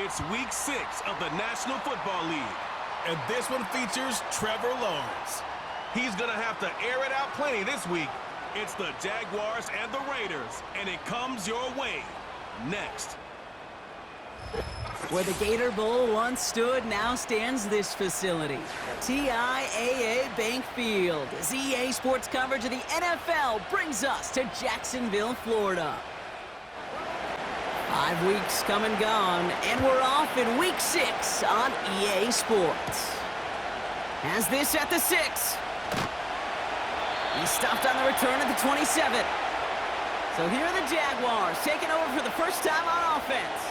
It's week 6 of the National Football League. And this one features Trevor Lawrence. He's going to have to air it out plenty this week. It's the Jaguars and the Raiders, and it comes your way next. Where the Gator Bowl once stood, now stands this facility. TIAA Bank Field. As EA Sports coverage of the NFL brings us to Jacksonville, Florida. 5 weeks come and gone, and we're off in week 6 on EA Sports. Has this at the 6. He stopped on the return at the 27. So here are the Jaguars taking over for the first time on offense.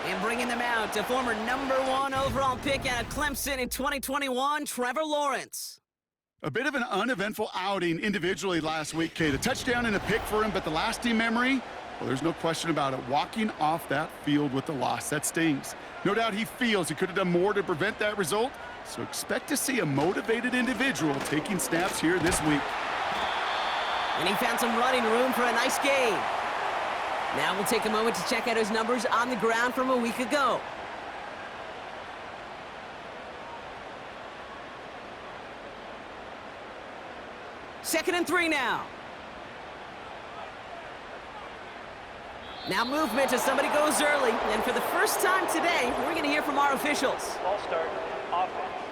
And bringing them out to former #1 overall pick out of Clemson in 2021, Trevor Lawrence. A bit of an uneventful outing individually last week, Kate. A touchdown and a pick for him, but the lasting memory, well, there's no question about it. Walking off that field with the loss, that stings. No doubt he feels he could have done more to prevent that result, so expect to see a motivated individual taking snaps here this week. And he found some running room for a nice game. Now we'll take a moment to check out his numbers on the ground from a week ago. Second and 3 now. Now movement as somebody goes early. And for the first time today, we're going to hear from our officials. Ball start, offense.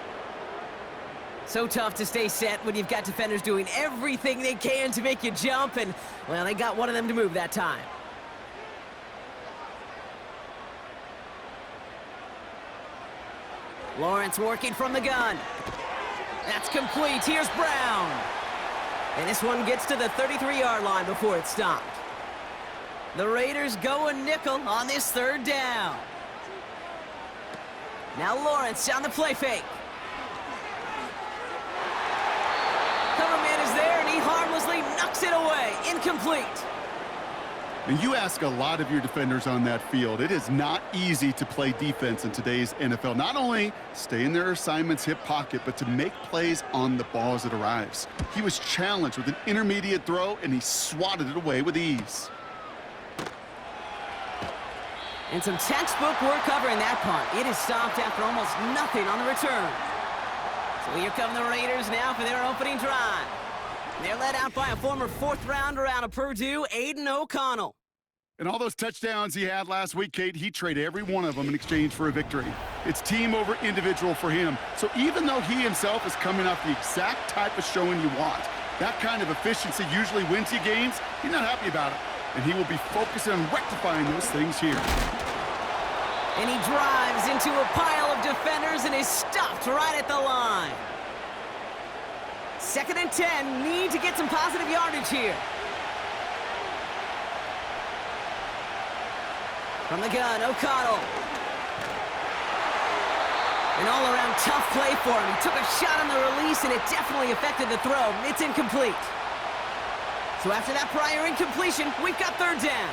So tough to stay set when you've got defenders doing everything they can to make you jump. And, well, they got one of them to move that time. Lawrence working from the gun. That's complete. Here's Brown. And this one gets to the 33-yard line before it's stopped. The Raiders go a nickel on this 3rd down. Now Lawrence on the play fake. Cover man is there, and he harmlessly knocks it away. Incomplete. And you ask a lot of your defenders on that field. It is not easy to play defense in today's NFL. Not only stay in their assignment's hip pocket, but to make plays on the ball as it arrives. He was challenged with an intermediate throw, and he swatted it away with ease. And some textbook work covering that punt. It is stopped after almost nothing on the return. So here come the Raiders now for their opening drive. They're led out by a former 4th rounder out of Purdue, Aiden O'Connell. And all those touchdowns he had last week, Kate, he traded every one of them in exchange for a victory. It's team over individual for him. So even though he himself is coming off the exact type of showing you want, that kind of efficiency usually wins you games, he's not happy about it. And he will be focusing on rectifying those things here. And he drives into a pile of defenders and is stopped right at the line. 2nd and 10, need to get some positive yardage here. From the gun, O'Connell. An all-around tough play for him. He took a shot on the release, and it definitely affected the throw. It's incomplete. So after that prior incompletion, we've got 3rd down.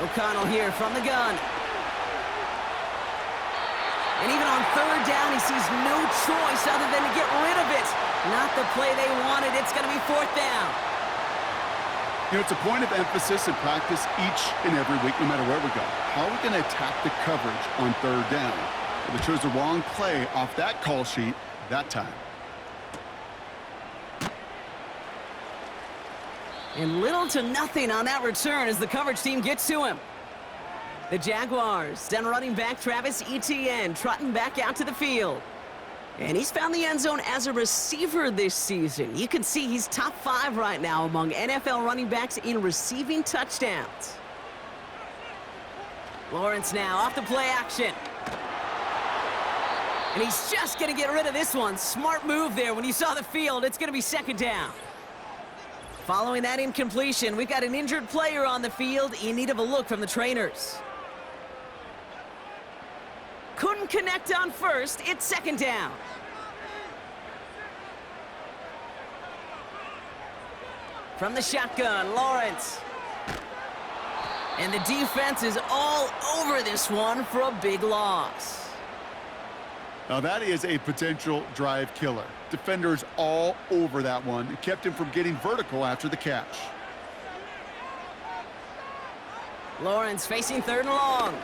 O'Connell here from the gun. And even on 3rd down, he sees no choice other than to get rid of it. Not the play they wanted. It's going to be 4th down. You know, it's a point of emphasis in practice each and every week, no matter where we go. How are we going to attack the coverage on 3rd down? Well, they chose the wrong play off that call sheet that time. And little to nothing on that return as the coverage team gets to him. The Jaguars, then running back Travis Etienne, trotting back out to the field. And he's found the end zone as a receiver this season. You can see he's top 5 right now among NFL running backs in receiving touchdowns. Lawrence now off the play action. And he's just going to get rid of this one. Smart move there. When you saw the field, it's going to be 2nd down. Following that incompletion, we've got an injured player on the field in need of a look from the trainers. Couldn't connect on 1st. It's 2nd down. From the shotgun, Lawrence. And the defense is all over this one for a big loss. Now that is a potential drive killer. Defenders all over that one. It kept him from getting vertical after the catch. Lawrence facing 3rd and long.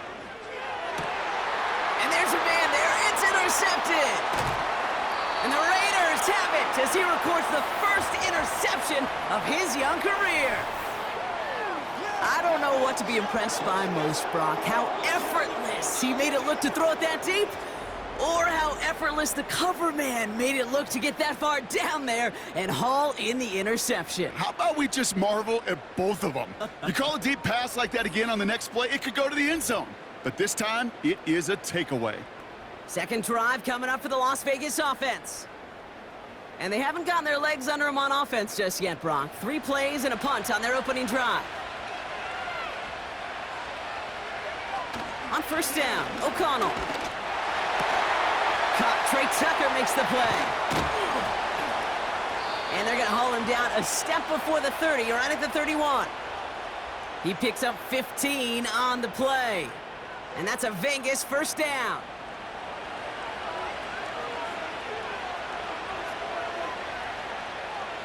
And there's a man there. It's intercepted. And the Raiders have it as he records the first interception of his young career. I don't know what to be impressed by most, Brock. How effortless he made it look to throw it that deep, or how effortless the cover man made it look to get that far down there and haul in the interception. How about we just marvel at both of them? You call a deep pass like that again on the next play, it could go to the end zone. But this time, it is a takeaway. Second drive coming up for the Las Vegas offense. And they haven't gotten their legs under them on offense just yet, Brock. 3 plays and a punt on their opening drive. On first down, O'Connell. Trey Tucker makes the play. And they're going to haul him down a step before the 30, right at the 31. He picks up 15 on the play. And that's a Vegas first down.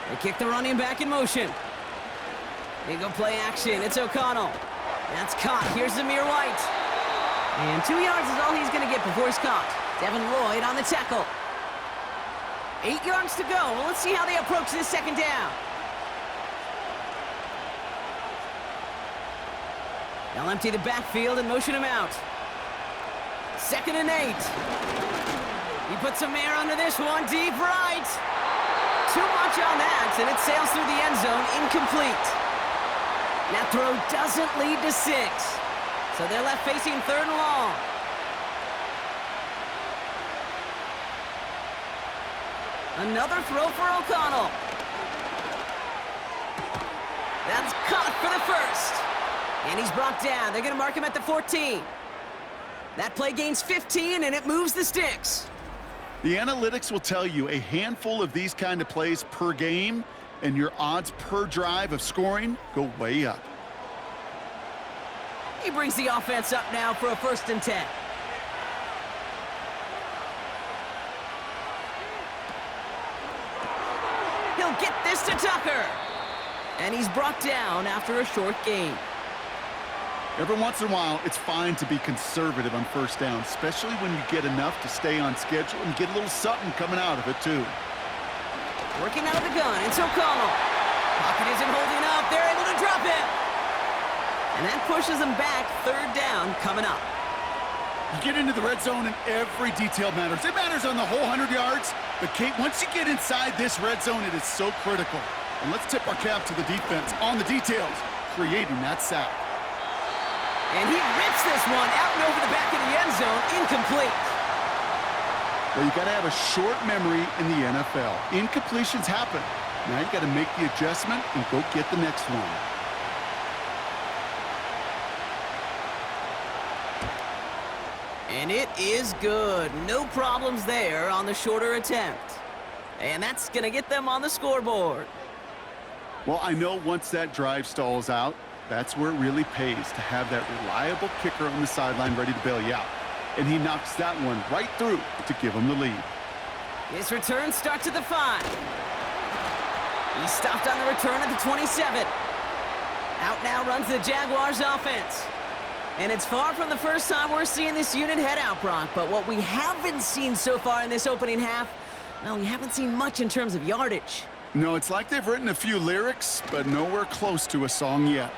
They kick the running back in motion. They go play action. It's O'Connell. That's caught. Here's Zamir White. And 2 yards is all he's going to get before he's caught. Devin Lloyd on the tackle. 8 yards to go. Well, let's see how they approach this second down. They'll empty the backfield and motion him out. 2nd and 8. He puts some air under this one. Deep right. Too much on that, and it sails through the end zone, incomplete. That throw doesn't lead to 6. So they're left facing 3rd and long. Another throw for O'Connell. That's caught for the first. And he's brought down. They're going to mark him at the 14. That play gains 15, and it moves the sticks. The analytics will tell you a handful of these kind of plays per game, and your odds per drive of scoring go way up. He brings the offense up now for a 1st and 10. He'll get this to Tucker. And he's brought down after a short gain. Every once in a while, it's fine to be conservative on first down, especially when you get enough to stay on schedule and get a little something coming out of it, too. Working out of the gun, it's O'Connell. Pocket isn't holding up. They're able to drop it. And that pushes them back. 3rd down coming up. You get into the red zone and every detail matters. It matters on the whole 100 yards. But, Kate, once you get inside this red zone, it is so critical. And let's tip our cap to the defense on the details, creating that sack. And he rips this one out and over the back of the end zone, incomplete. Well, you got to have a short memory in the NFL. Incompletions happen. Now you got to make the adjustment and go get the next one. And it is good. No problems there on the shorter attempt. And that's going to get them on the scoreboard. Well, I know once that drive stalls out, that's where it really pays to have that reliable kicker on the sideline ready to bail you out. And he knocks that one right through to give him the lead. His return starts at the 5. He stopped on the return at the 27. Out now runs the Jaguars offense. And it's far from the first time we're seeing this unit head out, Brock. But what we haven't seen so far in this opening half, well, we haven't seen much in terms of yardage. No, it's like they've written a few lyrics, but nowhere close to a song yet.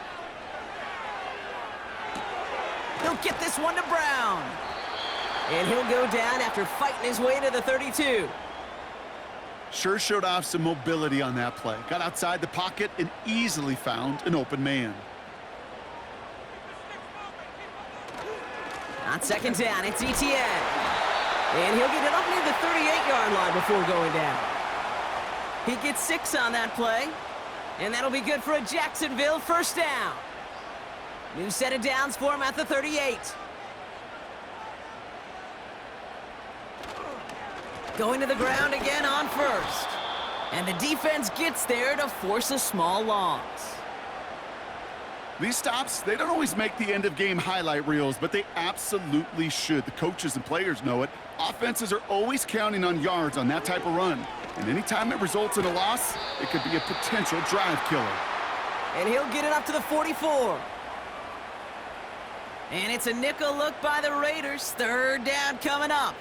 He'll get this one to Brown. And he'll go down after fighting his way to the 32. Sure showed off some mobility on that play. Got outside the pocket and easily found an open man. On 2nd down, it's Etienne. And he'll get it up near the 38-yard line before going down. He gets 6 on that play. And that'll be good for a Jacksonville first down. New set of downs for him at the 38. Going to the ground again on first. And the defense gets there to force a small loss. These stops, they don't always make the end-of-game highlight reels, but they absolutely should. The coaches and players know it. Offenses are always counting on yards on that type of run. And anytime it results in a loss, it could be a potential drive killer. And he'll get it up to the 44. And it's a nickel look by the Raiders. Third down coming up.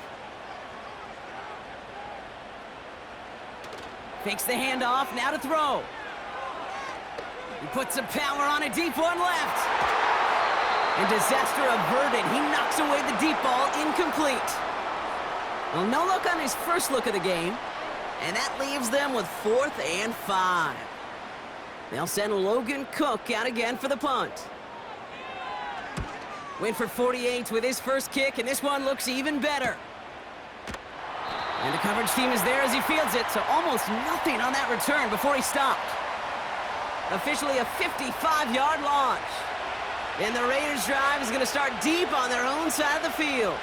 Fakes the handoff, now to throw. He puts some power on a deep one left. And disaster averted. He knocks away the deep ball, incomplete. Well, no look on his first look of the game. And that leaves them with 4th and 5. They'll send Logan Cook out again for the punt. Went for 48 with his first kick, and this one looks even better. And the coverage team is there as he fields it, so almost nothing on that return before he stopped. Officially a 55-yard launch. And the Raiders' drive is going to start deep on their own side of the field.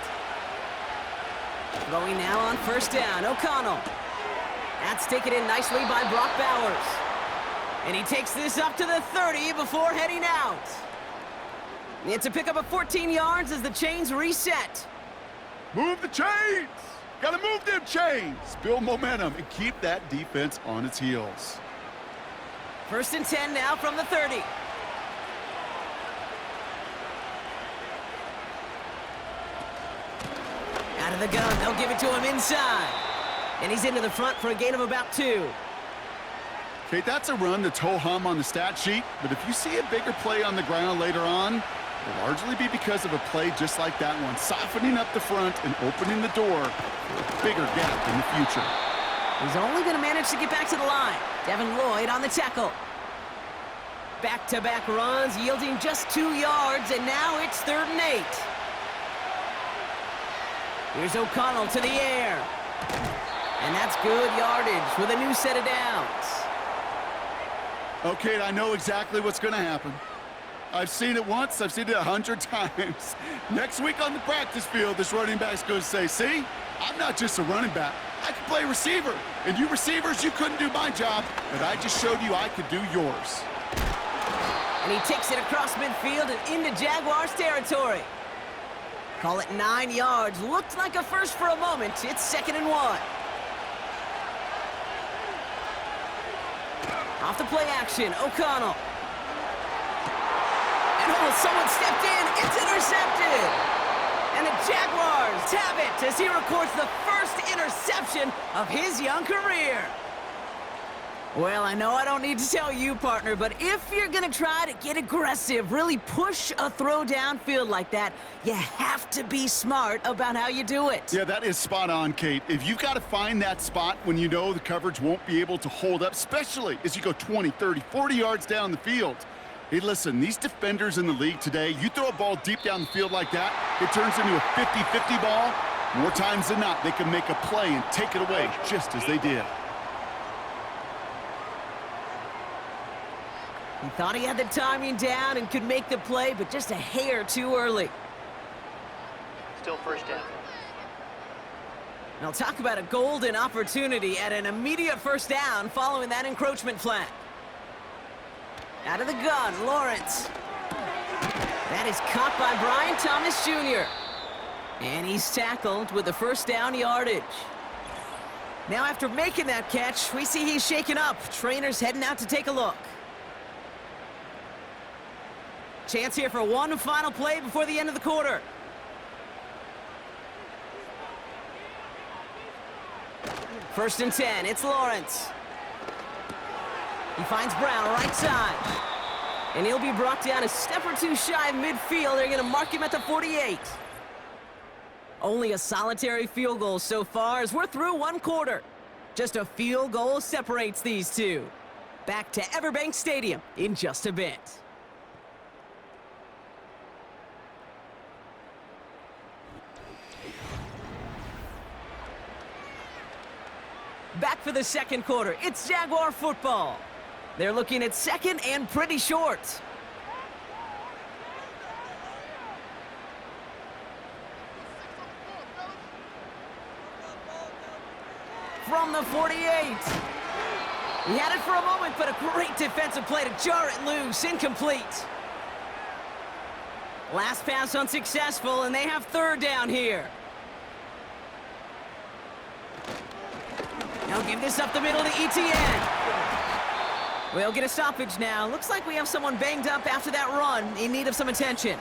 Throwing now on first down, O'Connell. That's taken in nicely by Brock Bowers. And he takes this up to the 30 before heading out. It's a pickup of 14 yards as the chains reset. Move the chains! Gotta move them chains! Build momentum and keep that defense on its heels. 1st and 10 now from the 30. Out of the gun, they'll give it to him inside. And he's into the front for a gain of about 2. Okay, that's a run that's ho-hum on the stat sheet, but if you see a bigger play on the ground later on, it'll largely be because of a play just like that one, softening up the front and opening the door for a bigger gap in the future. He's only going to manage to get back to the line. Devin Lloyd on the tackle. Back-to-back runs yielding just 2 yards, and now it's 3rd and 8. Here's O'Connell to the air. And that's good yardage with a new set of downs. Okay, I know exactly what's going to happen. I've seen it once, I've seen it 100 times. Next week on the practice field, this running back's going to say, see, I'm not just a running back. I can play receiver. And you receivers, you couldn't do my job, but I just showed you I could do yours. And he takes it across midfield and into Jaguars territory. Call it 9 yards. Looked like a first for a moment. It's 2nd and 1. Off the play action, O'Connell. And oh, someone stepped in. It's intercepted. And the Jaguars have it as he records the first interception of his young career. Well, I know I don't need to tell you, partner, but if you're going to try to get aggressive, really push a throw downfield like that, you have to be smart about how you do it. Yeah, that is spot on, Kate. If you've got to find that spot when you know the coverage won't be able to hold up, especially as you go 20, 30, 40 yards down the field. Hey, listen, these defenders in the league today, you throw a ball deep down the field like that, it turns into a 50-50 ball. More times than not, they can make a play and take it away just as they did. He thought he had the timing down and could make the play, but just a hair too early. Still first down. Now talk about a golden opportunity at an immediate first down following that encroachment flag. Out of the gun, Lawrence. That is caught by Brian Thomas Jr. And he's tackled with the first down yardage. Now after making that catch, we see he's shaken up. Trainer's heading out to take a look. Chance here for one final play before the end of the quarter. First and 10, it's Lawrence. He finds Brown right side. And he'll be brought down a step or two shy of midfield. They're going to mark him at the 48. Only a solitary field goal so far as we're through one quarter. Just a field goal separates these two. Back to Everbank Stadium in just a bit. Back for the second quarter. It's Jaguar football. They're looking at second and pretty short. From the 48. He had it for a moment, but a great defensive play to jar it loose. Incomplete. Last pass unsuccessful, and they have third down here. Now give this up the middle to ETN. We'll get a stoppage now. Looks like we have someone banged up after that run in need of some attention.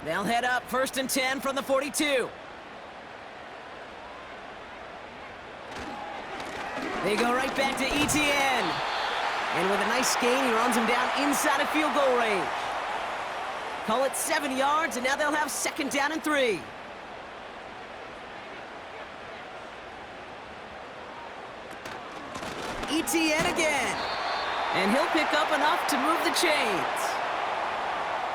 They'll head up 1st and 10 from the 42. They go right back to ETN. And with a nice gain, he runs him down inside of field goal range. Call it 7 yards, and now they'll have 2nd down and 3. ETN again. And he'll pick up enough to move the chains.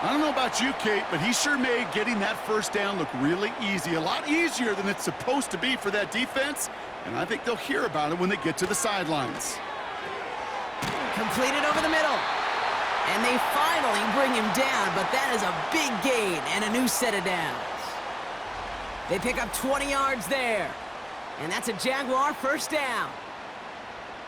I don't know about you, Kate, but he sure made getting that 1st down look really easy. A lot easier than it's supposed to be for that defense. And I think they'll hear about it when they get to the sidelines. Completed over the middle. And they finally bring him down, but that is a big gain and a new set of downs. They pick up 20 yards there. And that's a Jaguar 1st down.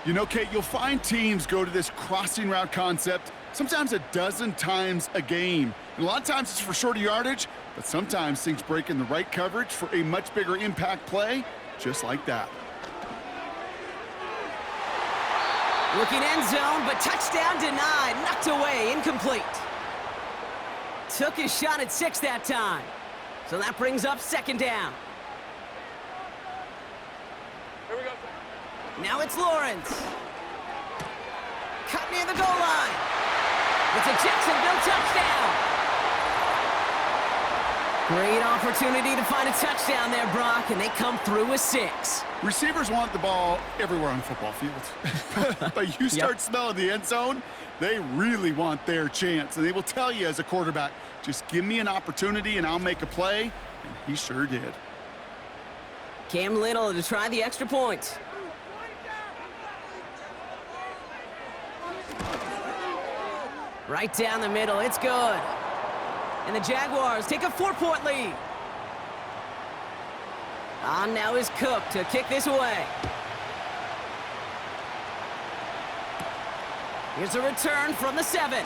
You know, Kate, you'll find teams go to this crossing route concept sometimes a dozen times a game. And a lot of times it's for shorter yardage, but sometimes things break in the right coverage for a much bigger impact play, just like that. Looking end zone, but touchdown denied. Knocked away, incomplete. Took his shot at 6 that time. So that brings up 2nd down. Here we go. Now it's Lawrence. Cut near the goal line. It's a Jacksonville touchdown. Great opportunity to find a touchdown there, Brock, and they come through with 6. Receivers want the ball everywhere on the football field. But you start smelling the end zone, they really want their chance. And they will tell you as a quarterback, just give me an opportunity and I'll make a play. And he sure did. Cam Little to try the extra point. Right down the middle, it's good. And the Jaguars take a 4-point lead. On now is Cook to kick this away. Here's a return from the 7.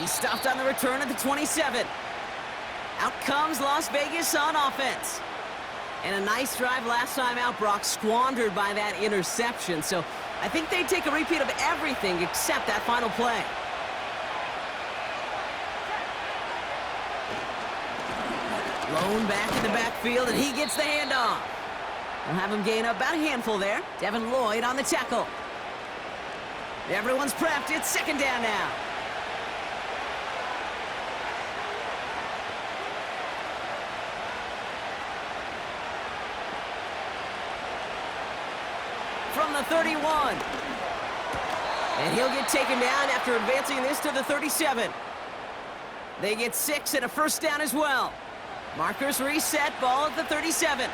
He stopped on the return at the 27. Out comes Las Vegas on offense. And a nice drive last time out, Brock, squandered by that interception. So I think they'd take a repeat of everything except that final play. Lone back in the backfield, and he gets the handoff. We'll have him gain up about a handful there. Devin Lloyd on the tackle. Everyone's prepped. It's 2nd down now. From the 31. And he'll get taken down after advancing this to the 37. They get 6 and a 1st down as well. Markers reset, ball at the 37.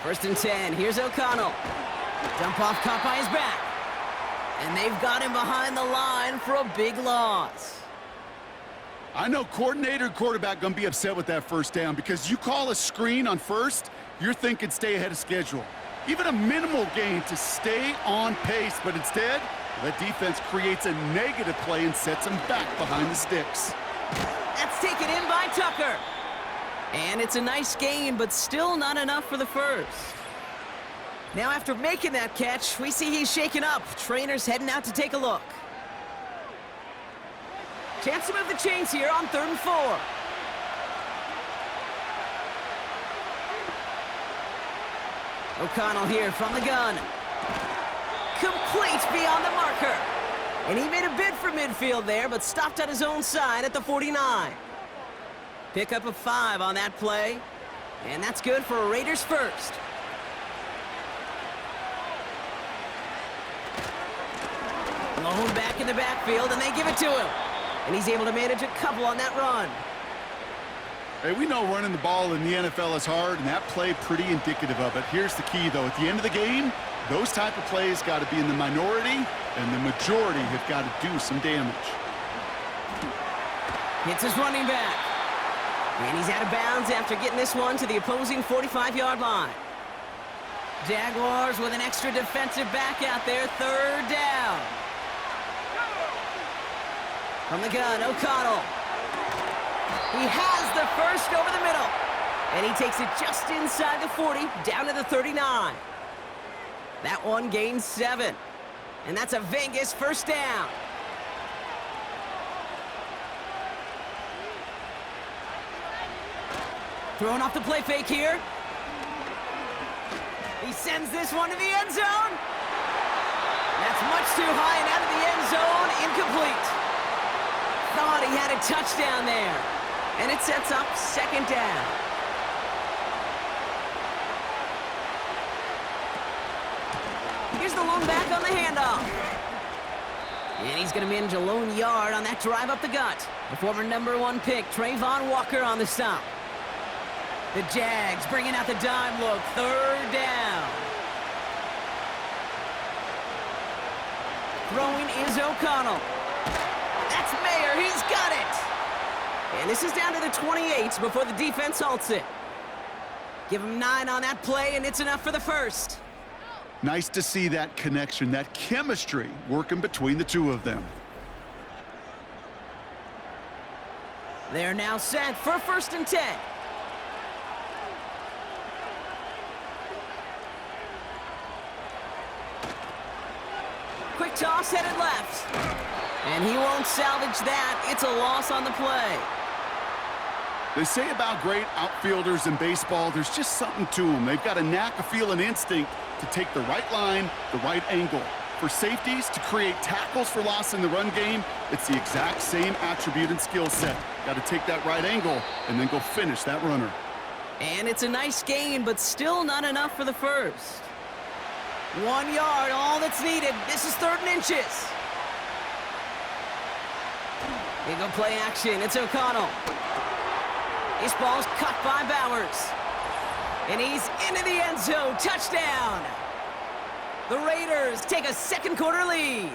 First and 10, here's O'Connell. Dump off caught by his back. And they've got him behind the line for a big loss. I know coordinator and quarterback going to be upset with that 1st down because you call a screen on 1st, you're thinking stay ahead of schedule. Even a minimal gain to stay on pace, but instead, that defense creates a negative play and sets them back behind the sticks. That's taken in by Tucker. And it's a nice gain, but still not enough for the 1st. Now after making that catch, we see he's shaken up. Trainer's heading out to take a look. Chance to move the chains here on 3rd and 4. O'Connell here from the gun. Complete beyond the marker. And he made a bid for midfield there, but stopped on his own side at the 49. Pick up a 5 on that play. And that's good for a Raiders 1st. Lone back in the backfield, and they give it to him. And he's able to manage a couple on that run. Hey, we know running the ball in the NFL is hard, and that play pretty indicative of it. Here's the key, though. At the end of the game, those type of plays got to be in the minority, and the majority have got to do some damage. Hits his running back. And he's out of bounds after getting this one to the opposing 45-yard line. Jaguars with an extra defensive back out there, 3rd down. From the gun, O'Connell. He has the 1st over the middle. And he takes it just inside the 40, down to the 39. That one gains 7. And that's a Vegas 1st down. Throwing off the play fake here. He sends this one to the end zone. That's much too high and out of the end zone. Incomplete. Thought he had a touchdown there. And it sets up second down. Here's the lone back on the handoff. And he's going to manage a lone yard on that drive up the gut. The former #1 pick, Trayvon Walker, on the stop. The Jags bringing out the dime look. Third down. Throwing is O'Connell. That's Mayer. He's got it. And this is down to the 28 before the defense halts it. Give him 9 on that play, and it's enough for the first. Nice to see that connection, that chemistry working between the two of them. They're now set for 1st and 10. Quick toss headed left. And he won't salvage that. It's a loss on the play. They say about great outfielders in baseball, there's just something to them. They've got a knack, a feel, an instinct to take the right line, the right angle. For safeties, to create tackles for loss in the run game, it's the exact same attribute and skill set. Got to take that right angle and then go finish that runner. And it's a nice gain, but still not enough for the first. 1 yard, all that's needed. This is 3rd and inches. Here go play action. It's O'Connell. This ball's cut by Bowers. And he's into the end zone. Touchdown. The Raiders take a second quarter lead.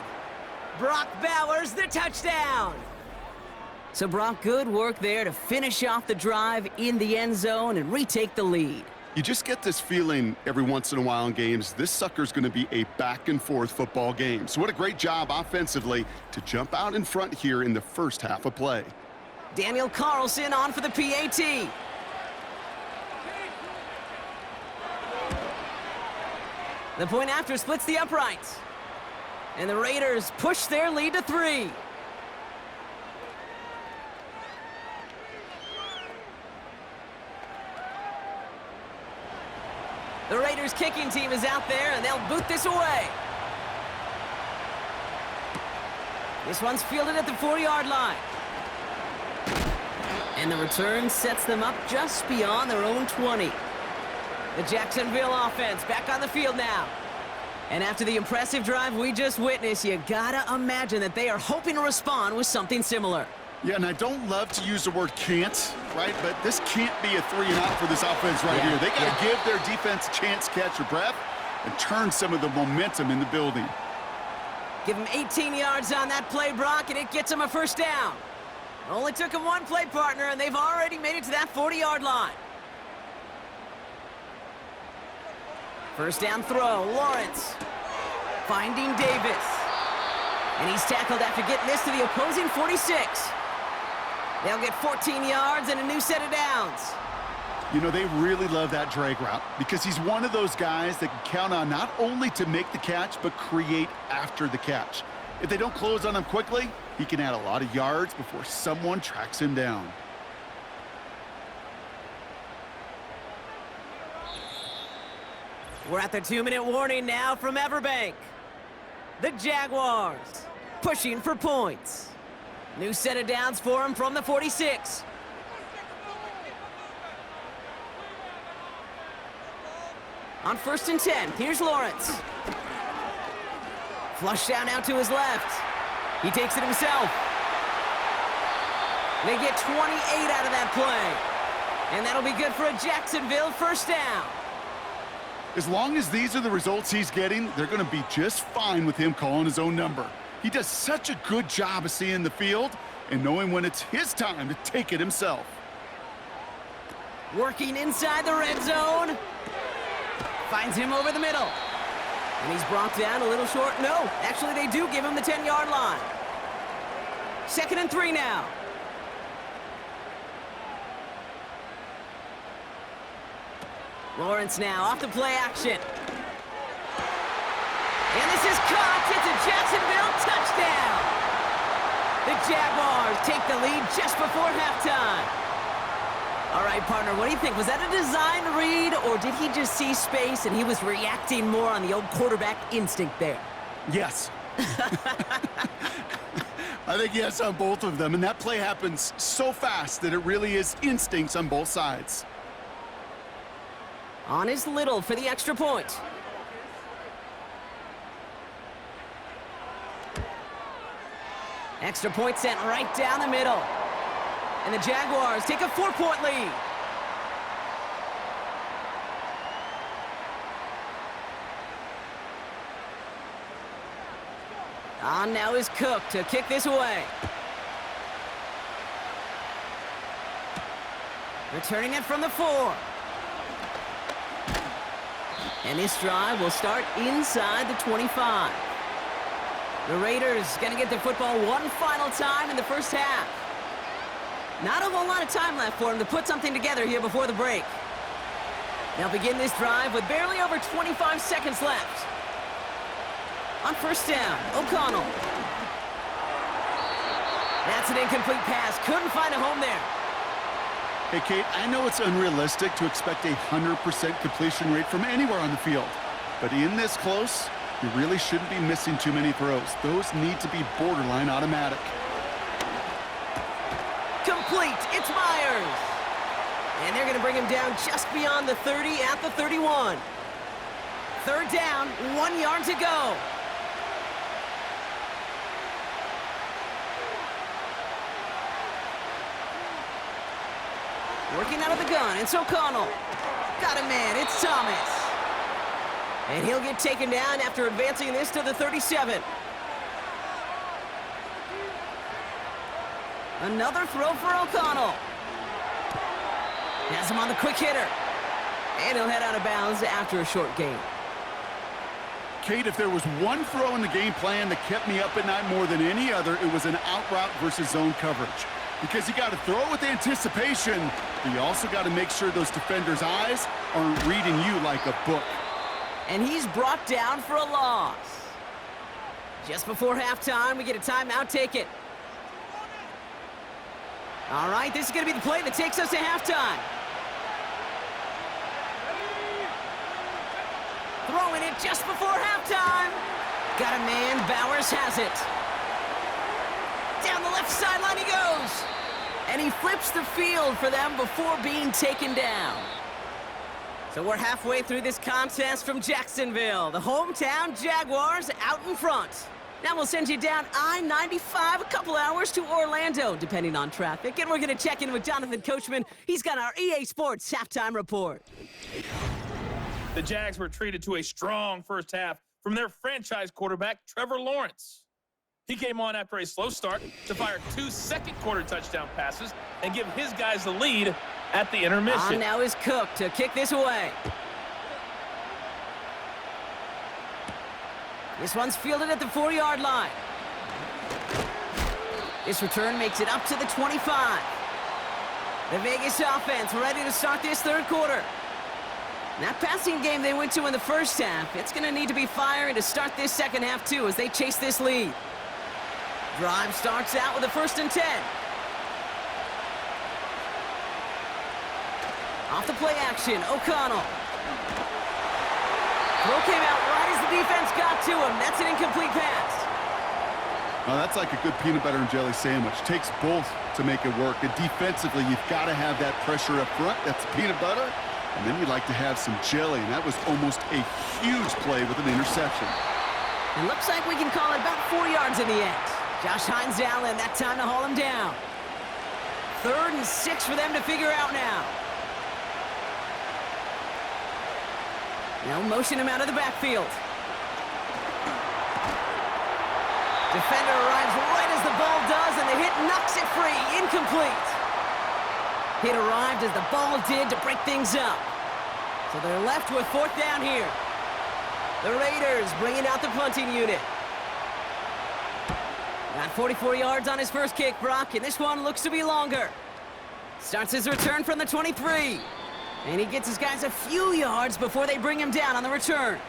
Brock Bowers, the touchdown. So Brock, good work there to finish off the drive in the end zone and retake the lead. You just get this feeling every once in a while in games, this sucker's going to be a back-and-forth football game. So what a great job offensively to jump out in front here in the first half of play. Daniel Carlson on for the PAT. The point after splits the uprights. And the Raiders push their lead to 3. The Raiders kicking team is out there, and they'll boot this away. This one's fielded at the 4-yard line. And the return sets them up just beyond their own 20. The Jacksonville offense back on the field now. And after the impressive drive we just witnessed, you gotta imagine that they are hoping to respond with something similar. Yeah, and I don't love to use the word can't, right? But this can't be a 3-and-out for this offense right here. They got to give their defense a chance to catch their breath and turn some of the momentum in the building. Give them 18 yards on that play, Brock, and it gets them a first down. It only took them 1 play, partner, and they've already made it to that 40-yard line. First down throw, Lawrence. Finding Davis. And he's tackled after getting this to the opposing 46. They'll get 14 yards and a new set of downs. You know, they really love that drag route because he's one of those guys that can count on not only to make the catch, but create after the catch. If they don't close on him quickly, he can add a lot of yards before someone tracks him down. We're at the 2-minute warning now from Everbank. The Jaguars pushing for points. New set of downs for him from the 46. On 1st and 10, here's Lawrence. Flush down out to his left. He takes it himself. They get 28 out of that play. And that'll be good for a Jacksonville first down. As long as these are the results he's getting, they're going to be just fine with him calling his own number. He does such a good job of seeing the field and knowing when it's his time to take it himself. Working inside the red zone. Finds him over the middle. And he's brought down a little short. No, actually they do give him the 10-yard line. 2nd and 3 now. Lawrence now off the play action. And this is caught. It's a Jacksonville touchdown. The Jaguars take the lead just before halftime. All right, partner, what do you think? Was that a design read, or did he just see space and he was reacting more on the old quarterback instinct there? Yes. I think yes on both of them, and that play happens so fast that it really is instincts on both sides. On is Little for the extra point. Extra point sent right down the middle. And the Jaguars take a 4-point lead. On now is Cook to kick this away. Returning it from the 4. And this drive will start inside the 25. The Raiders going to get the football one final time in the first half. Not a whole lot of time left for them to put something together here before the break. They'll begin this drive with barely over 25 seconds left. On first down, O'Connell. That's an incomplete pass. Couldn't find a home there. Hey, Kate, I know it's unrealistic to expect a 100% completion rate from anywhere on the field. But in this close, you really shouldn't be missing too many throws. Those need to be borderline automatic. Complete. It's Myers. And they're going to bring him down just beyond the 30 at the 31. Third down, 1 yard to go. Working out of the gun, it's O'Connell. Got a man, it's Thomas. And he'll get taken down after advancing this to the 37. Another throw for O'Connell. Has him on the quick hitter. And he'll head out of bounds after a short gain. Kate, if there was one throw in the game plan that kept me up at night more than any other, it was an out route versus zone coverage. Because you got to throw it with anticipation, but you also got to make sure those defenders' eyes aren't reading you like a book. And he's brought down for a loss. Just before halftime, we get a timeout. Take it. All right, this is going to be the play that takes us to halftime. Throwing it just before halftime. Got a man. Bowers has it. Down the left sideline he goes. And he flips the field for them before being taken down. So we're halfway through this contest from Jacksonville. The hometown Jaguars out in front. Now we'll send you down I-95 a couple hours to Orlando, depending on traffic. And we're going to check in with Jonathan Coachman. He's got our EA Sports halftime report. The Jags were treated to a strong first half from their franchise quarterback, Trevor Lawrence. He came on after a slow start to fire 2 second-quarter touchdown passes and give his guys the lead at the intermission. On now is Cook to kick this away. This one's fielded at the 4-yard line. This return makes it up to the 25. The Vegas offense ready to start this third quarter. That passing game they went to in the first half, it's going to need to be firing to start this second half too as they chase this lead. Drive starts out with a 1st and 10. Off the play action, O'Connell. Throw came out right as the defense got to him. That's an incomplete pass. Now that's like a good peanut butter and jelly sandwich. Takes both to make it work. And defensively, you've got to have that pressure up front. That's peanut butter. And then you'd like to have some jelly. And that was almost a huge play with an interception. It looks like we can call it about 4 yards in the end. Josh Hines Allen, that time to haul him down. 3rd and 6 for them to figure out now. Now motion him out of the backfield. Defender arrives right as the ball does, and the hit knocks it free. Incomplete. Hit arrived as the ball did to break things up. So they're left with 4th down here. The Raiders bringing out the punting unit. Got 44 yards on his first kick, Brock, and this one looks to be longer. Starts his return from the 23. And he gets his guys a few yards before they bring him down on the return.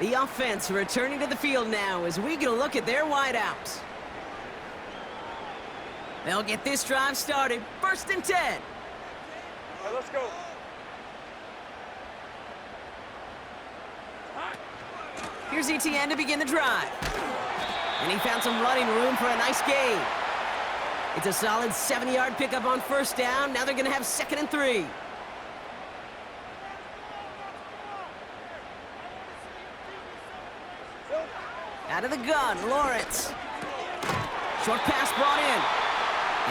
The offense returning to the field now as we get a look at their wideouts. They'll get this drive started. 1st and 10. let's go. Here's ETN to begin the drive. And he found some running room for a nice gain. It's a solid 70-yard pickup on first down. Now they're going to have 2nd and 3. Out of the gun, Lawrence. Short pass brought in.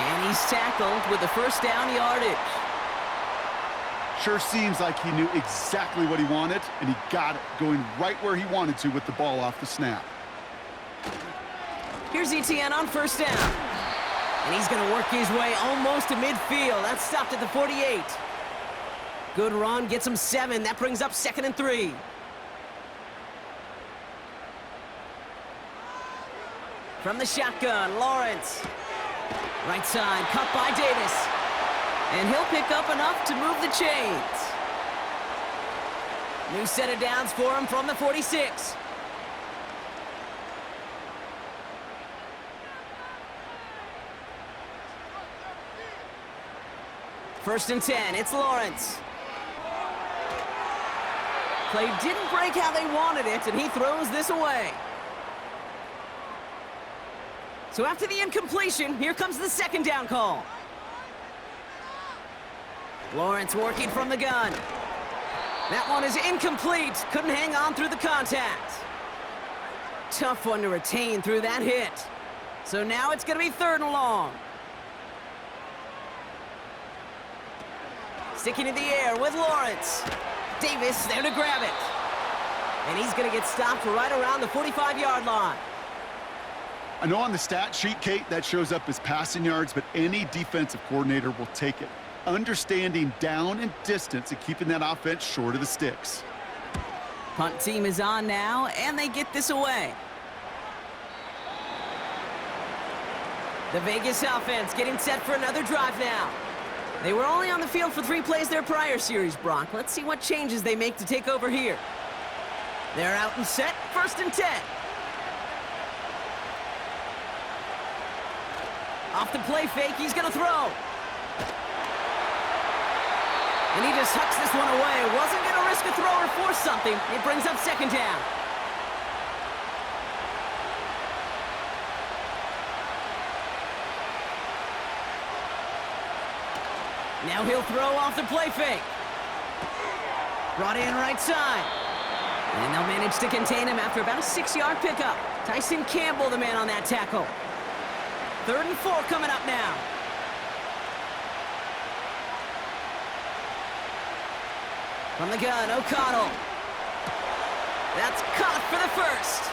And he's tackled with the first down yardage. Sure seems like he knew exactly what he wanted, and he got it, going right where he wanted to with the ball off the snap. Here's ETN on first down. And he's going to work his way almost to midfield. That's stopped at the 48. Good run, gets him 7. That brings up 2nd and 3. From the shotgun, Lawrence. Right side, cut by Davis. And he'll pick up enough to move the chains. New set of downs for him from the 46. First and 10, it's Lawrence. Play didn't break how they wanted it, and he throws this away. So after the incompletion, here comes the 2nd down call. Lawrence working from the gun. That one is incomplete. Couldn't hang on through the contact. Tough one to retain through that hit. So now it's going to be 3rd and long. Sticking in the air with Lawrence. Davis there to grab it. And he's going to get stopped right around the 45-yard line. I know on the stat sheet, Kate, that shows up as passing yards, but any defensive coordinator will take it. Understanding down and distance and keeping that offense short of the sticks. Punt team is on now, and they get this away. The Vegas offense getting set for another drive now. They were only on the field for 3 plays their prior series, Brock. Let's see what changes they make to take over here. They're out and set, 1st and 10. Off the play fake, he's gonna throw. And he just hucks this one away. Wasn't gonna risk a throw or force something. It brings up 2nd down. Now he'll throw off the play fake. Brought in right side. And they'll manage to contain him after about a 6-yard pickup. Tyson Campbell, the man on that tackle. 3rd and 4 coming up now. From the gun, O'Connell. That's caught for the 1st.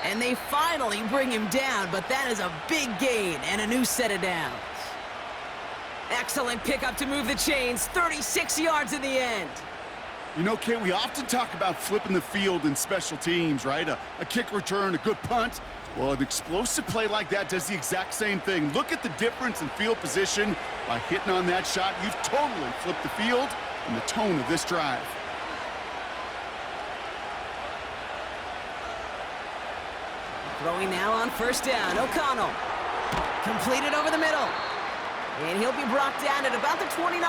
And they finally bring him down, but that is a big gain and a new set of downs. Excellent pickup to move the chains, 36 yards in the end. You know, Kate, we often talk about flipping the field in special teams, right? A kick return, a good punt. Well, an explosive play like that does the exact same thing. Look at the difference in field position. By hitting on that shot, you've totally flipped the field and the tone of this drive. Throwing now on first down, O'Connell. Completed over the middle. And he'll be brought down at about the 29.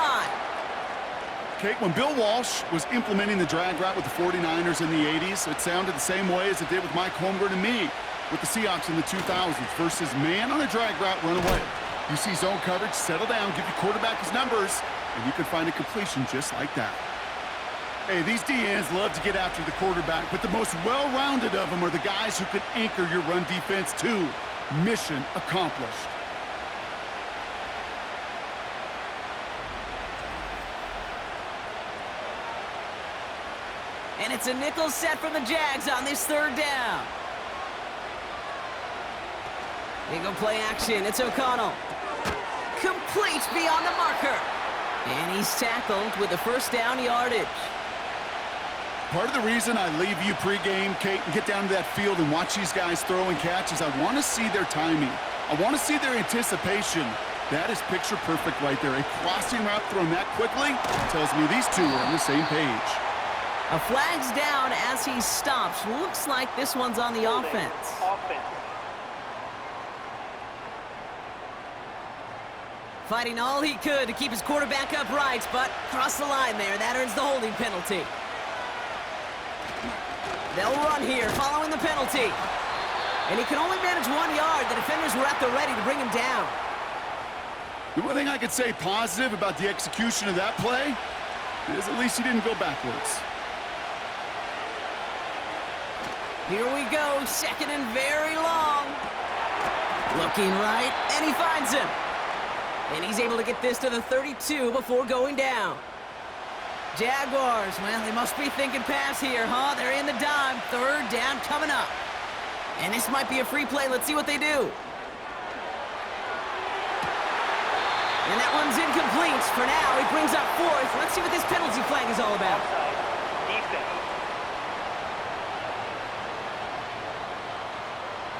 Kate, when Bill Walsh was implementing the drag route with the 49ers in the 80s, it sounded the same way as it did with Mike Holmgren and me with the Seahawks in the 2000s versus man on a drag route, run away. You see zone coverage, settle down, give your quarterback his numbers, and you can find a completion just like that. Hey, these DNs love to get after the quarterback, but the most well-rounded of them are the guys who can anchor your run defense too. Mission accomplished. And it's a nickel set from the Jags on this 3rd down. Big play action. It's O'Connell. Complete beyond the marker. And he's tackled with the first down yardage. Part of the reason I leave you pregame, Kate, and get down to that field and watch these guys throw and catch is I want to see their timing. I want to see their anticipation. That is picture perfect right there. A crossing route thrown that quickly tells me these two are on the same page. A flag's down as he stops. Looks like this one's on the offense. Fighting all he could to keep his quarterback upright, but crossed the line there. That earns the holding penalty. They'll run here following the penalty. And he can only manage 1 yard. The defenders were at the ready to bring him down. The one thing I could say positive about the execution of that play is at least he didn't go backwards. Here we go, second and very long. Looking right, and he finds him. And he's able to get this to the 32 before going down. Jaguars, well, they must be thinking pass here, huh? They're in the dime, third down coming up. And this might be a free play. Let's see what they do. And that one's incomplete. For now, he brings up fourth. Let's see what this penalty flag is all about. Defense.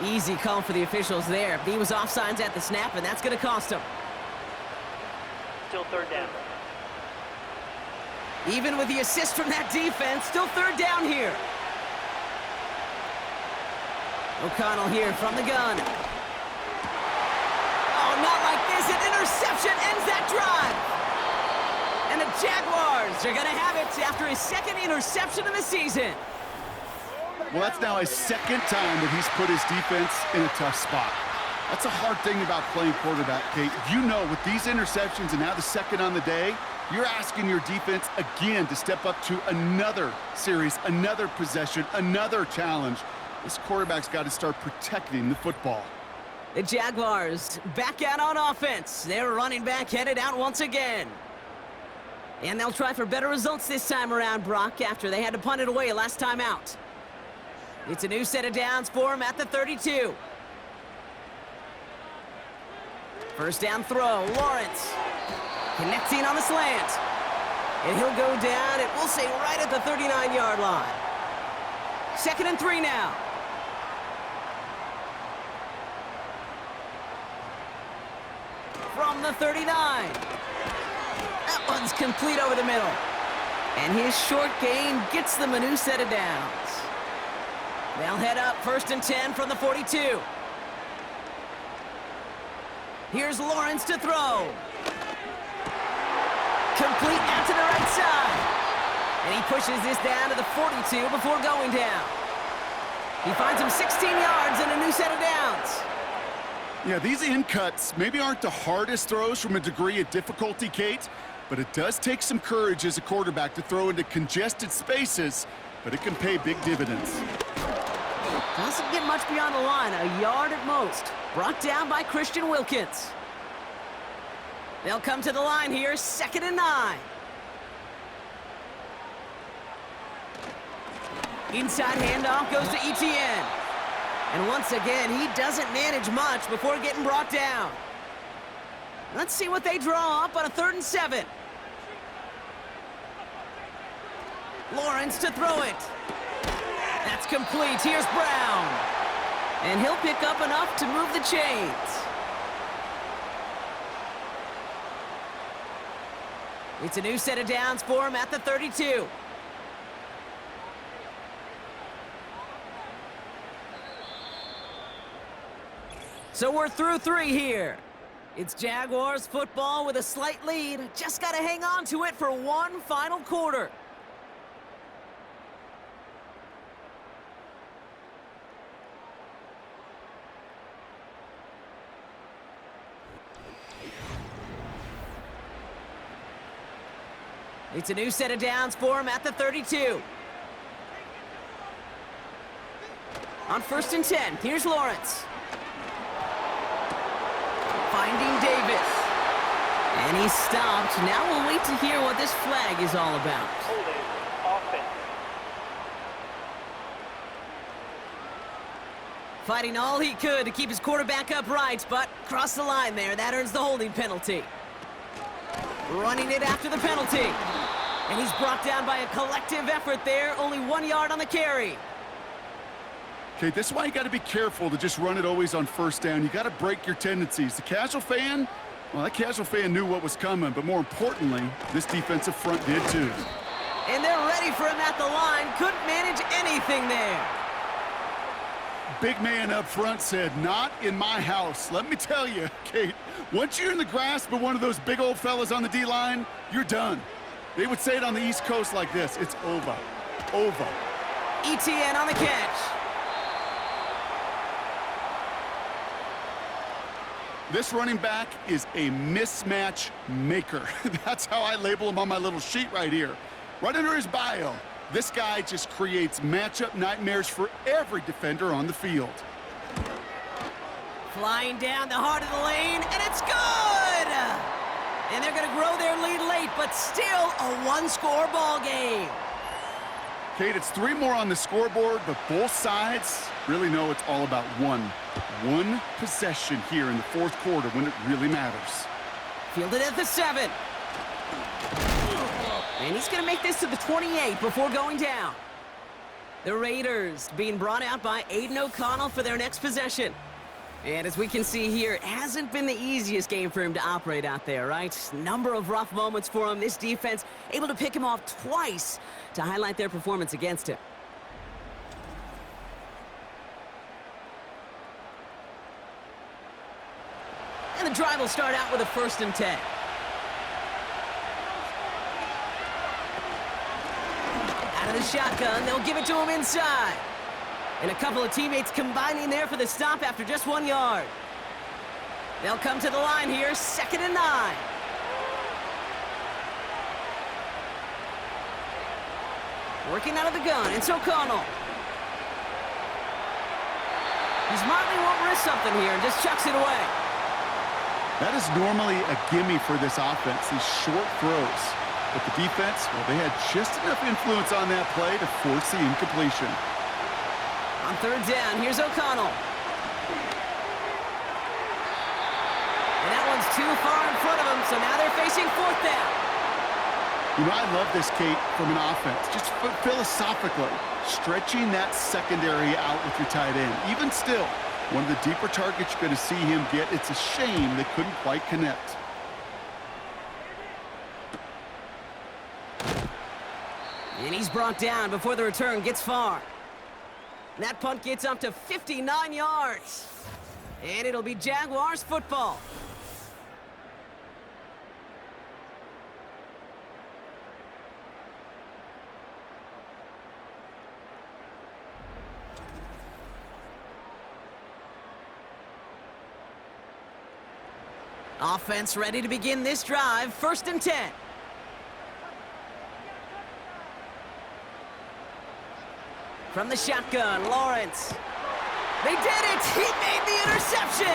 Easy call for the officials there. He was offsides at the snap, and that's going to cost him. Still third down. Even with the assist from that defense, still third down here. O'Connell here from the gun. Oh, not like this. An interception ends that drive. And the Jaguars are going to have it after his second interception of the season. Well, that's now his second time that he's put his defense in a tough spot. That's a hard thing about playing quarterback, Kate. You know, with these interceptions and now the second on the day, you're asking your defense again to step up to another series, another possession, another challenge. This quarterback's got to start protecting the football. The Jaguars back out on offense. Their running back headed out once again. And they'll try for better results this time around, Brock, after they had to punt it away last time out. It's a new set of downs for him at the 32. First down throw, Lawrence. Connecting on the slant. And he'll go down, it will say right at the 39-yard line. Second and 3 now. From the 39. That one's complete over the middle. And his short gain gets them a new set of downs. They'll head up first and 10 from the 42. Here's Lawrence to throw. Complete out to the right side. And he pushes this down to the 42 before going down. He finds him 16 yards and a new set of downs. Yeah, these in cuts maybe aren't the hardest throws from a degree of difficulty, Kate, but it does take some courage as a quarterback to throw into congested spaces, but it can pay big dividends. Doesn't get much beyond the line, a yard at most. Brought down by Christian Wilkins. They'll come to the line here, second and 9. Inside handoff goes to Etienne. And once again, he doesn't manage much before getting brought down. Let's see what they draw up on a 3rd and 7. Lawrence to throw it. That's complete. Here's Brown. And he'll pick up enough to move the chains. It's a new set of downs for him at the 32. So we're through 3 here. It's Jaguars football with a slight lead. Just got to hang on to it for one final quarter. It's a new set of downs for him at the 32. On 1st and 10, here's Lawrence. Finding Davis. And he's stopped. Now we'll wait to hear what this flag is all about. Holding. Offense. Fighting all he could to keep his quarterback upright, but crossed the line there. That earns the holding penalty. Running it after the penalty. And he's brought down by a collective effort there. Only 1 yard on the carry. Okay, this is why you got to be careful to just run it always on 1st down. You got to break your tendencies. The casual fan, well, that casual fan knew what was coming, but more importantly, this defensive front did too. And they're ready for him at the line. Couldn't manage anything there. big man up front said, "Not in my house." Let me tell you, Kate, once you're in the grasp of one of those big old fellas on the D-line, you're done. They would say it on the East Coast like this: it's over. Over. ETN on the catch. This running back is a mismatch maker. That's how I label him on my little sheet right here. Right under his bio, this guy just creates matchup nightmares for every defender on the field. Flying down the heart of the lane, and it's good! And they're going to grow their lead late, but still a one-score ball game. Kate, it's 3 more on the scoreboard, but both sides really know it's all about one possession here in the fourth quarter when it really matters. Fielded at the 7. And he's going to make this to the 28 before going down. The Raiders being brought out by Aiden O'Connell for their next possession. And as we can see here, it hasn't been the easiest game for him to operate out there, right? Number of rough moments for him. This defense able to pick him off twice to highlight their performance against him. And the drive will start out with a 1st and 10. Out of the shotgun, they'll give it to him inside. And a couple of teammates combining there for the stop after just 1 yard. They'll come to the line here, 2nd and 9. Working out of the gun, it's O'Connell. He smartly won't risk something here and just chucks it away. That is normally a gimme for this offense, these short throws. But the defense, well, they had just enough influence on that play to force the incompletion. On 3rd down, here's O'Connell. And that one's too far in front of him, so now they're facing 4th down. You know, I love this, Kate, from an offense. Just philosophically, stretching that secondary out with your tight end. Even still, one of the deeper targets you're going to see him get. It's a shame they couldn't quite connect. And he's brought down before the return gets far. And that punt gets up to 59 yards. And it'll be Jaguars football. Offense ready to begin this drive. 1st and 10. From the shotgun, Lawrence. They did it! He made the interception!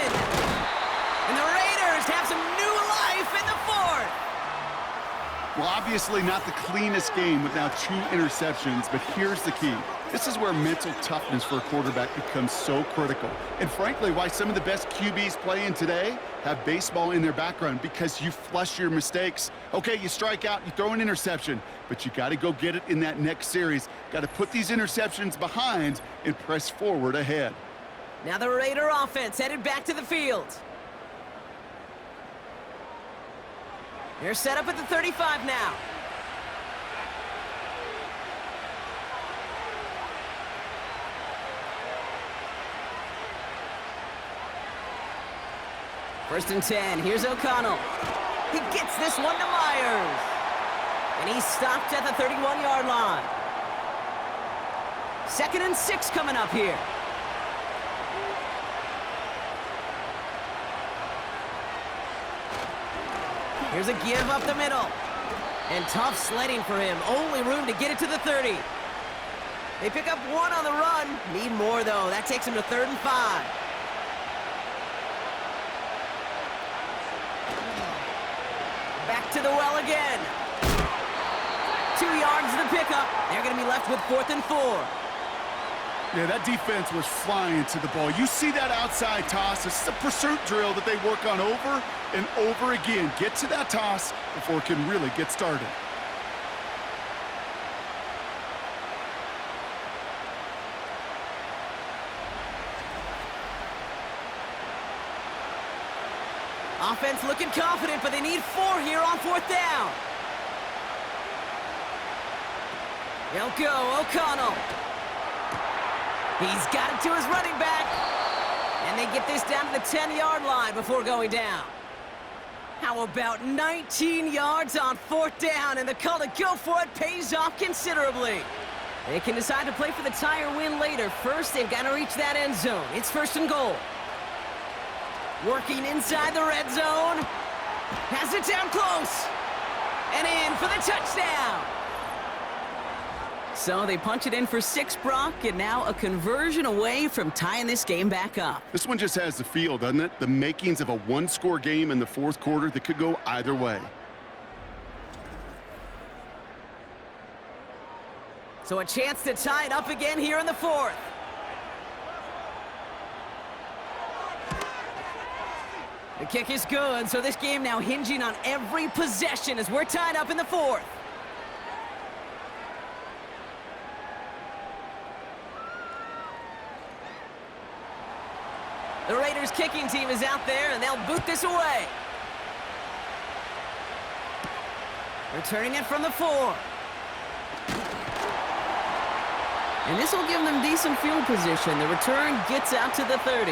And the Raiders have some new life in the 4th. Well, obviously not the cleanest game with now 2 interceptions, but here's the key. This is where mental toughness for a quarterback becomes so critical. And frankly, why some of the best QBs playing today have baseball in their background, because you flush your mistakes. Okay, you strike out, you throw an interception, but you got to go get it in that next series. Got to put these interceptions behind and press forward ahead. Now the Raider offense headed back to the field. They're set up at the 35 now. First and 10, here's O'Connell. He gets this one to Myers. And he's stopped at the 31-yard line. 2nd and 6 coming up here. Here's a give up the middle. And tough sledding for him. Only room to get it to the 30. They pick up 1 on the run. Need more, though. That takes him to 3rd and 5. Back to the well again. 2 yards to the pickup. They're going to be left with 4th and 4. Yeah, that defense was flying to the ball. You see that outside toss. This is a pursuit drill that they work on over and over again. Get to that toss before it can really get started. Offense looking confident, but they need 4 here on 4th down. They'll go, O'Connell. He's got it to his running back. And they get this down to the 10-yard line before going down. How about 19 yards on 4th down, and the call to go for it pays off considerably. They can decide to play for the tie or win later. First, they've got to reach that end zone. It's 1st and goal. Working inside the red zone. Has it down close. And in for the touchdown. So they punch it in for 6, Brock, and now a conversion away from tying this game back up. This one just has the feel, doesn't it? The makings of a one-score game in the 4th quarter that could go either way. So a chance to tie it up again here in the 4th. The kick is good, so this game now hinging on every possession as we're tied up in the 4th. The Raiders kicking team is out there, and they'll boot this away. Returning it from the 4. And this will give them decent field position. The return gets out to the 30.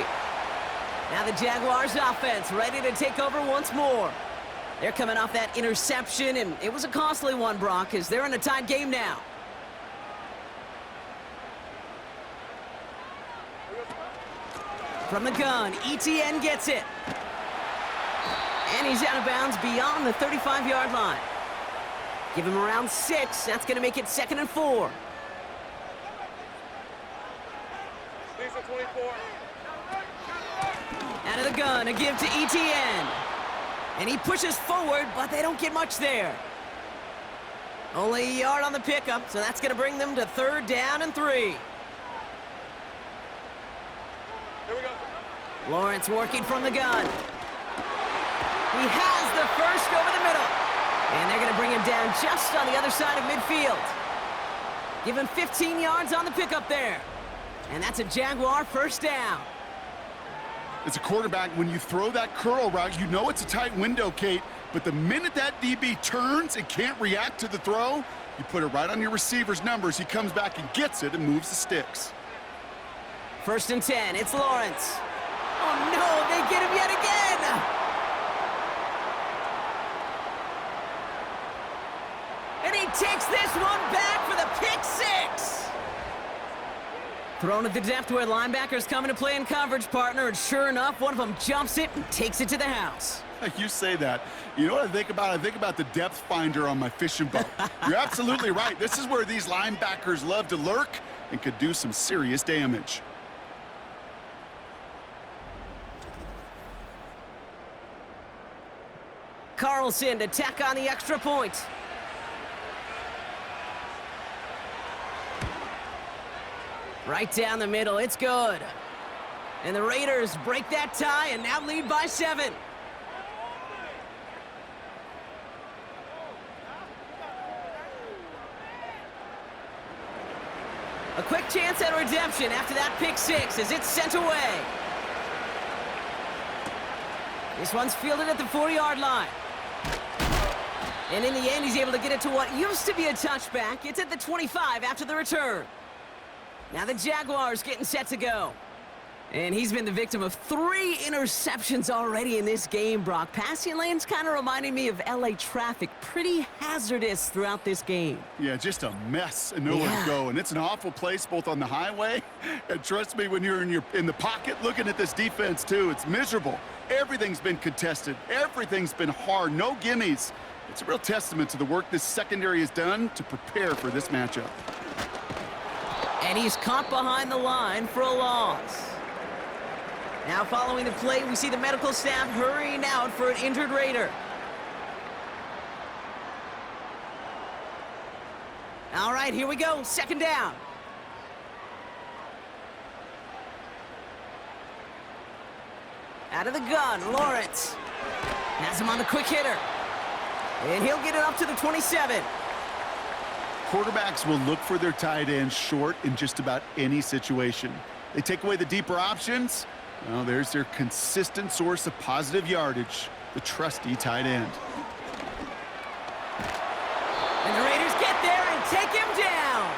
Now the Jaguars offense ready to take over once more. They're coming off that interception, and it was a costly one, Brock, as they're in a tied game now. From the gun, ETN gets it. And he's out of bounds beyond the 35-yard line. Give him around 6. That's going to make it 2nd and 4. Out of the gun, a give to ETN. And he pushes forward, but they don't get much there. Only a yard on the pickup, so that's going to bring them to 3rd down and 3. Here we go. Lawrence working from the gun. He has the first over the middle. And they're going to bring him down just on the other side of midfield. Give him 15 yards on the pickup there. And that's a Jaguar 1st down. As a quarterback, when you throw that curl route, you know it's a tight window, Kate. But the minute that DB turns and can't react to the throw, you put it right on your receiver's numbers. He comes back and gets it and moves the sticks. 1st and 10, it's Lawrence. Oh no, they get him yet again! And he takes this one back for the pick 6! Thrown at the depth where linebackers coming to play in coverage, partner, and sure enough, one of them jumps it and takes it to the house. You say that. You know what I think about? I think about the depth finder on my fishing boat. You're absolutely right. This is where these linebackers love to lurk and could do some serious damage. Carlson to tack on the extra point. Right down the middle, it's good. And the Raiders break that tie and now lead by 7. A quick chance at redemption after that pick 6 as it's sent away. This one's fielded at the 4-yard line. And in the end, he's able to get it to what used to be a touchback. It's at the 25 after the return. Now the Jaguars getting set to go. And he's been the victim of 3 interceptions already in this game, Brock. Passing lanes kind of reminding me of LA traffic. Pretty hazardous throughout this game. Yeah, just a mess and nowhere to go. And it's an awful place both on the highway. And trust me, when you're in the pocket looking at this defense too, it's miserable. Everything's been contested. Everything's been hard. No gimmies. It's a real testament to the work this secondary has done to prepare for this matchup. And he's caught behind the line for a loss. Now following the play, we see the medical staff hurrying out for an injured Raider. All right, here we go. 2nd down. Out of the gun, Lawrence. Has him on the quick hitter. And he'll get it up to the 27. Quarterbacks will look for their tight end short in just about any situation. They take away the deeper options. Well, there's their consistent source of positive yardage, the trusty tight end. And the Raiders get there and take him down.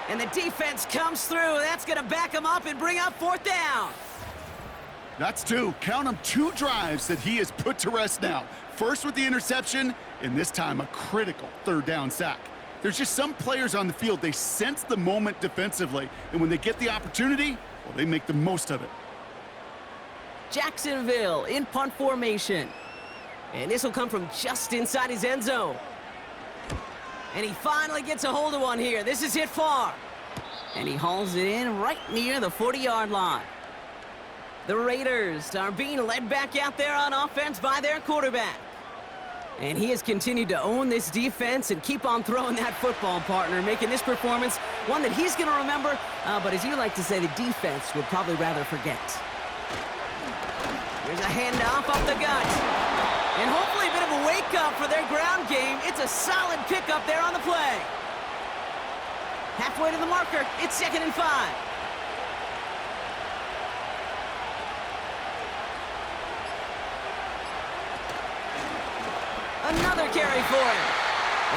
And the defense comes through. That's going to back him up and bring up 4th down. That's 2. Count them 2 drives that he has put to rest now. First with the interception, and this time a critical 3rd down sack. There's just some players on the field, they sense the moment defensively, and when they get the opportunity, well, they make the most of it. Jacksonville in punt formation. And this will come from just inside his end zone. And he finally gets a hold of one here. This is hit far. And he hauls it in right near the 40-yard line. The Raiders are being led back out there on offense by their quarterback. And he has continued to own this defense and keep on throwing that football, partner, making this performance one that he's going to remember, but as you like to say, the defense would probably rather forget. Here's a handoff up the gut. And hopefully a bit of a wake-up for their ground game. It's a solid pickup there on the play. Halfway to the marker, it's 2nd and 5. Another carry for him.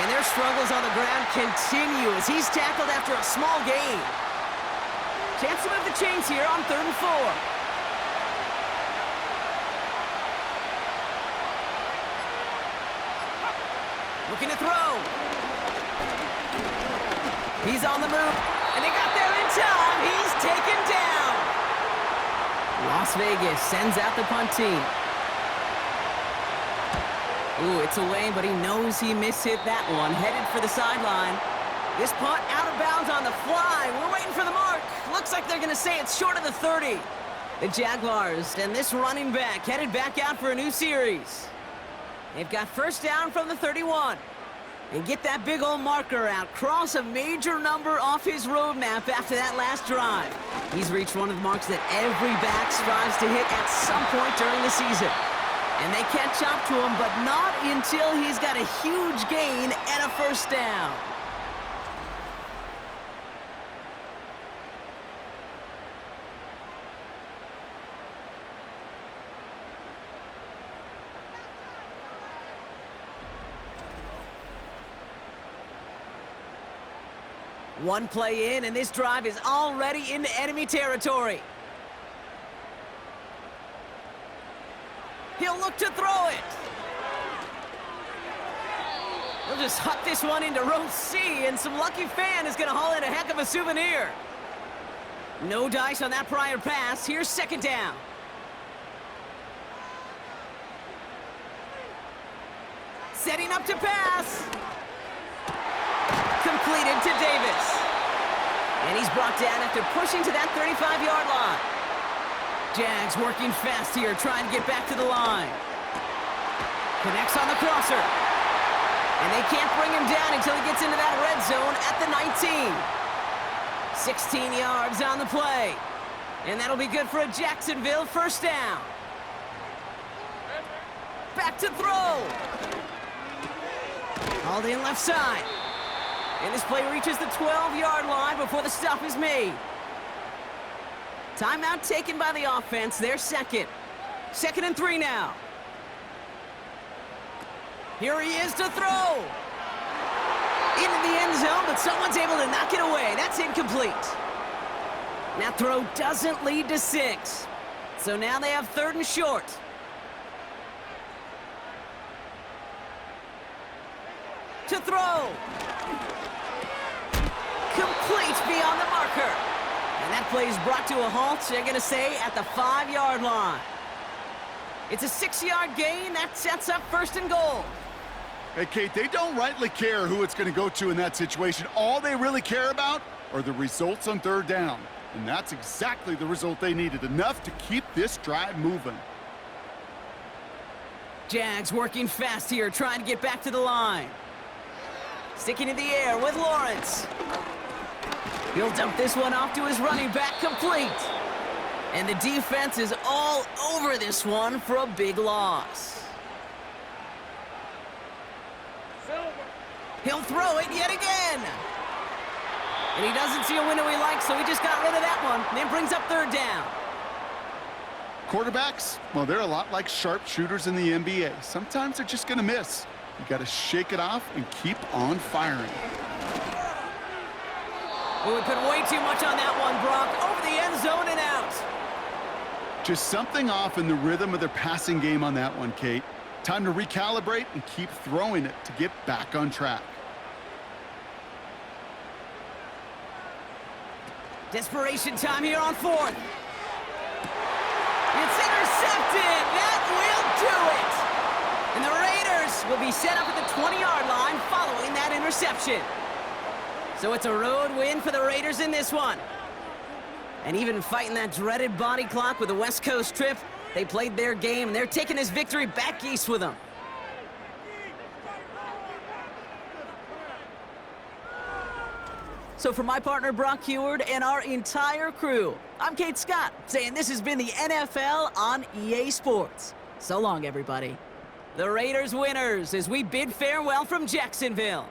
And their struggles on the ground continue as he's tackled after a small gain. Chance to move the chains here on 3rd and 4. Looking to throw. He's on the move, and they got there in time. He's taken down. Las Vegas sends out the punt team. Ooh, it's away, but he knows he mishit that one. Headed for the sideline. This punt out of bounds on the fly. We're waiting for the mark. Looks like they're going to say it's short of the 30. The Jaguars and this running back headed back out for a new series. They've got 1st down from the 31. And get that big old marker out. Cross a major number off his roadmap after that last drive. He's reached one of the marks that every back strives to hit at some point during the season. And they catch up to him, but not until he's got a huge gain and a 1st down. One play in, and this drive is already into enemy territory. He'll look to throw it. He'll just huck this one into row C, and some lucky fan is going to haul in a heck of a souvenir. No dice on that prior pass. Here's 2nd down. Setting up to pass. Completed to Davis. And he's brought down after pushing to that 35-yard line. Jags working fast here, trying to get back to the line. Connects on the crosser. And they can't bring him down until he gets into that red zone at the 19. 16 yards on the play. And that'll be good for a Jacksonville 1st down. Back to throw. Hauled in left side. And this play reaches the 12-yard line before the stop is made. Timeout taken by the offense. They're 2nd. 2nd and 3 now. Here he is to throw. Into the end zone, but someone's able to knock it away. That's incomplete. That throw doesn't lead to 6. So now they have 3rd and short. To throw. Complete beyond the marker. And that play is brought to a halt, they're going to say, at the 5-yard line. It's a 6-yard gain. That sets up 1st and goal. Hey, Kate, they don't rightly care who it's going to go to in that situation. All they really care about are the results on 3rd down. And that's exactly the result they needed, enough to keep this drive moving. Jags working fast here, trying to get back to the line. Sticking in the air with Lawrence. He'll dump this one off to his running back, complete. And the defense is all over this one for a big loss. He'll throw it yet again. And he doesn't see a window he likes, so he just got rid of that one. And then brings up 3rd down. Quarterbacks, well, they're a lot like sharpshooters in the NBA. Sometimes they're just going to miss. You got to shake it off and keep on firing. Oh, we put way too much on that one, Brock. Over the end zone and out. Just something off in the rhythm of their passing game on that one, Kate. Time to recalibrate and keep throwing it to get back on track. Desperation time here on fourth. It's intercepted. That will do it. And the Raiders will be set up at the 20-yard line following that interception. So it's a road win for the Raiders in this one. And even fighting that dreaded body clock with a West Coast trip, they played their game, and they're taking this victory back east with them. So for my partner, Brock Heward, and our entire crew, I'm Kate Scott, saying this has been the NFL on EA Sports. So long, everybody. The Raiders winners as we bid farewell from Jacksonville.